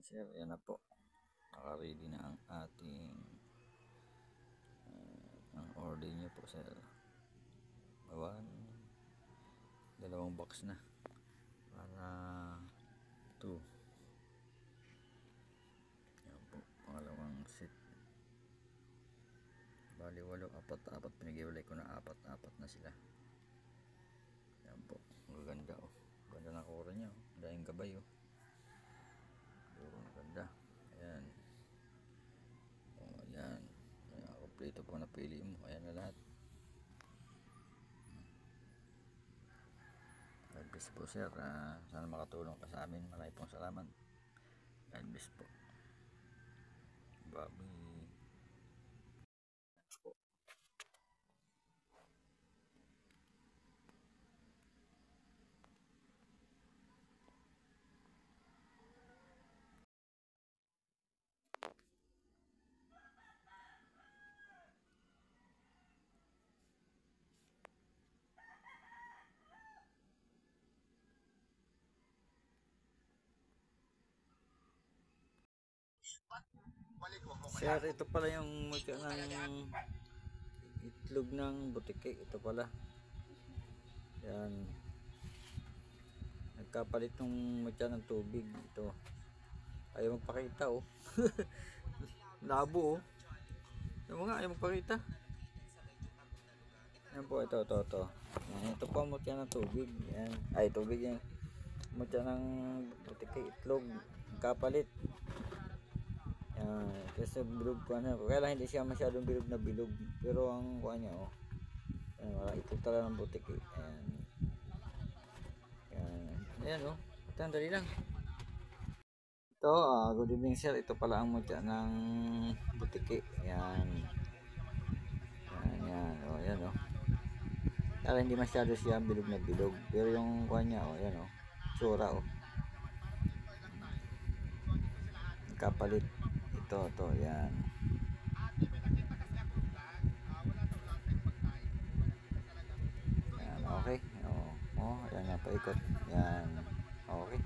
sir, yan na po, naka-ready na ang ating ang order nyo po sir. Dalawang box na para 2. Yan po, pangalawang set, bali 8, apat pinagiwalay ko na apat na sila. Yan po, maganda ganda ng kura nya, dahil gabay ganda. Ayan, ayan, kompleto po napili mo. Ayan na lahat. God bless po sir, sana makatulong ka sa amin. Maraming pong salamat. God bless po. Bye. Sir, ito pala yung mutya ng itlog ng butike. Ito pala. Yan. Nagkapalit ng mutya ng tubig. Ito. Ayaw magpakita Labo Yung mga ayaw magpakita. Yan po, ito. Yan, ito po ang mutya ng tubig. Yan. Ay, tubig yan. Mutya ng butike, itlog. Nagkapalit. Yan, kasi bilog po kaya lang hindi siya masyadong bilog na bilog, pero ang kuha niya yan, wala ito talaga ng butiki. Ayan ito ang dali lang. Ito, good evening sir, ito pala ang mutya ng butiki. Yan, kaya hindi masyado siya bilog na bilog, pero yung kuha niya yan tsura kapalit. Ito yan. Yan, okay. Yan na, paikot. Yan, okay.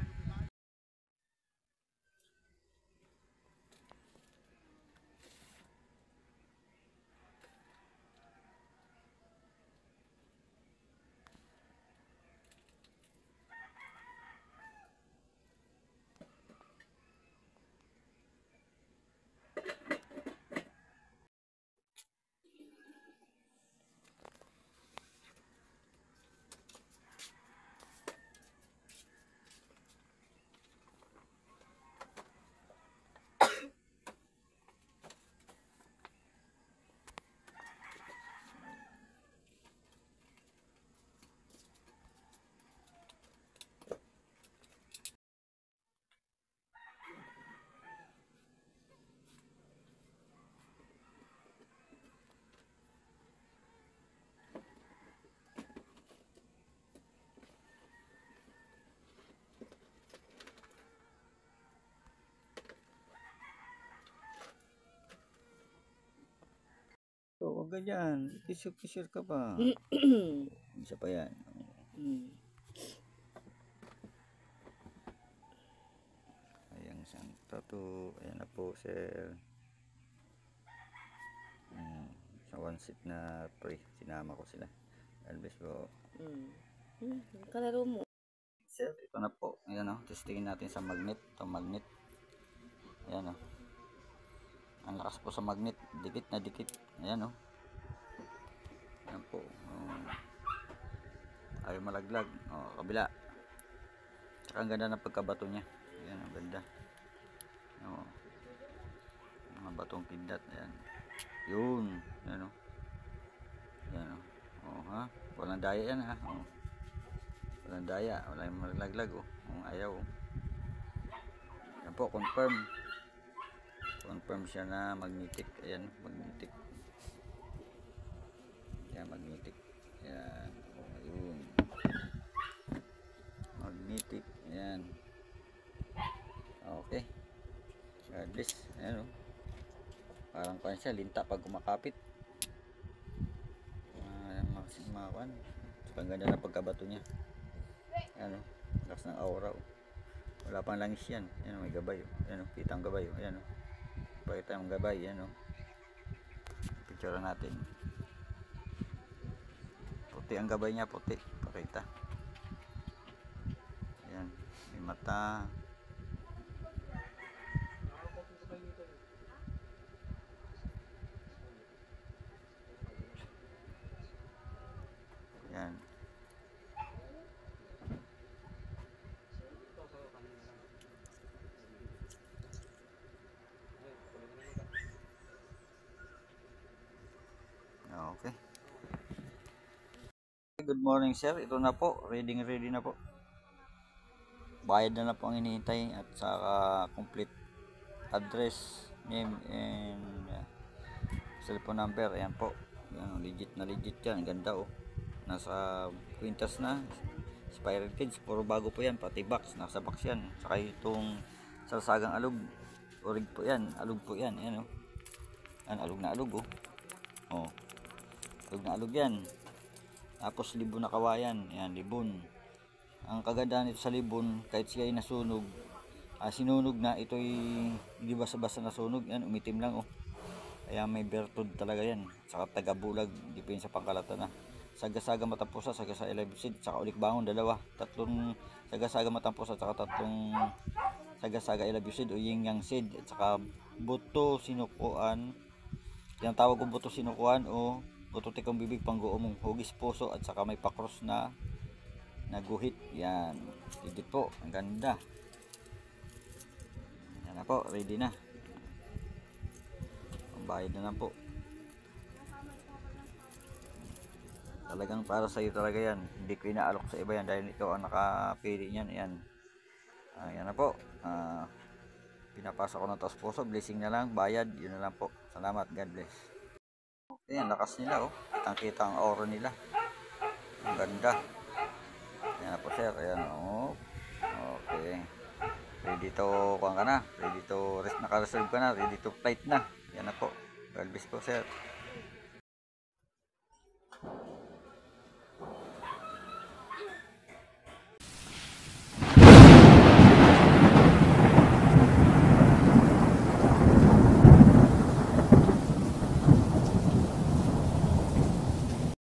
So, huwag ganyan. Kisir ka pa. Isa pa yan. Ayan, Santa to. Ayan na po, sir. Sa one seat na pre, sinama ko sila. Albes po. Kalaro mo. Sir, ito na po. Ayan testingin natin sa magnet. Ito magnet. Ayan ang lakas po sa magnet, dikit na dikit. Ayan ayan po. Ayaw malaglag. Kabila. Saka ang ganda ng pagkabato niya. Ayan, ang ganda. Mga batong kindat. Ayan. Yun. Ayan ayan walang daya yan walang daya, walang malaglag ayaw. Ayan po, confirm siya na magnetic. Ayan, magnetic. Ayan, magnetic. Ayan, ayun, magnetic. Ayan, okay. God bless. Ayan parang kuhan siya, linta pag kumakapit. Ang ganda na pagkabato niya. Ayan lakas ng aura Wala pang langis yan. Yan, may gabay. Yan, kita ang gabay. Yan, pakita ang gabay. Yan, picture natin. Puti ang gabay niya, puti. Pakita. Yan, may mata. Yan. Okay. Good morning, sir. Ito na po. Ready na po. Bayad na po ang hinihintay at saka complete address, name, and cellphone number. Ayan po. Yan, legit yan. Ganda Nasa kwintas na. Spiral Kids. Puro bago po yan. Pati box. Nasa box yan. Saka itong salsagang alug. Orig po yan. Alug po yan. Ayan Yan, alug na alug Alug na alug yan. Tapos libon na kawayan. Ayan, libon. Ang kagandahan nito sa libon, kahit siya ay nasunog, sinunog na, ito'y hindi basta-basta nasunog. Yan, umitim lang Kaya may bertud talaga yan. Saka tagabulag, hindi pa yun sa pangkalata na. Saga-saga matampusa, saga-saga ilabsid, saka ulik bangon, dalawa. Tatlong saga-saga matampusa, saka tatlong saga-saga ilabsid o yin yang seed. At saka buto sinukuan. Yung tawag kong buto sinukuan o buto tikong bibig, pangguo mong hugis puso, at saka may pakros na naguhit. Yan, legit po, ang ganda. Yan na po, ready na. Ang bayad na lang po. Talagang para sa iyo talaga yan. Hindi ko inaalok sa iba yan dahil ikaw ang nakapili niyan. Yan. Yan na po. Pinapasa ko ng taos puso. Blessing na lang, bayad. Yun na lang po. Salamat, God bless. Ayan, lakas nila Kitang-kita ang aura nila. Ang ganda. Ayan na po, sir. Ayan Okay. Ready to kuhaan ka na. Ready to rest, naka-reserve ka na. Ready to flight na. Ayan na po. God bless po, sir.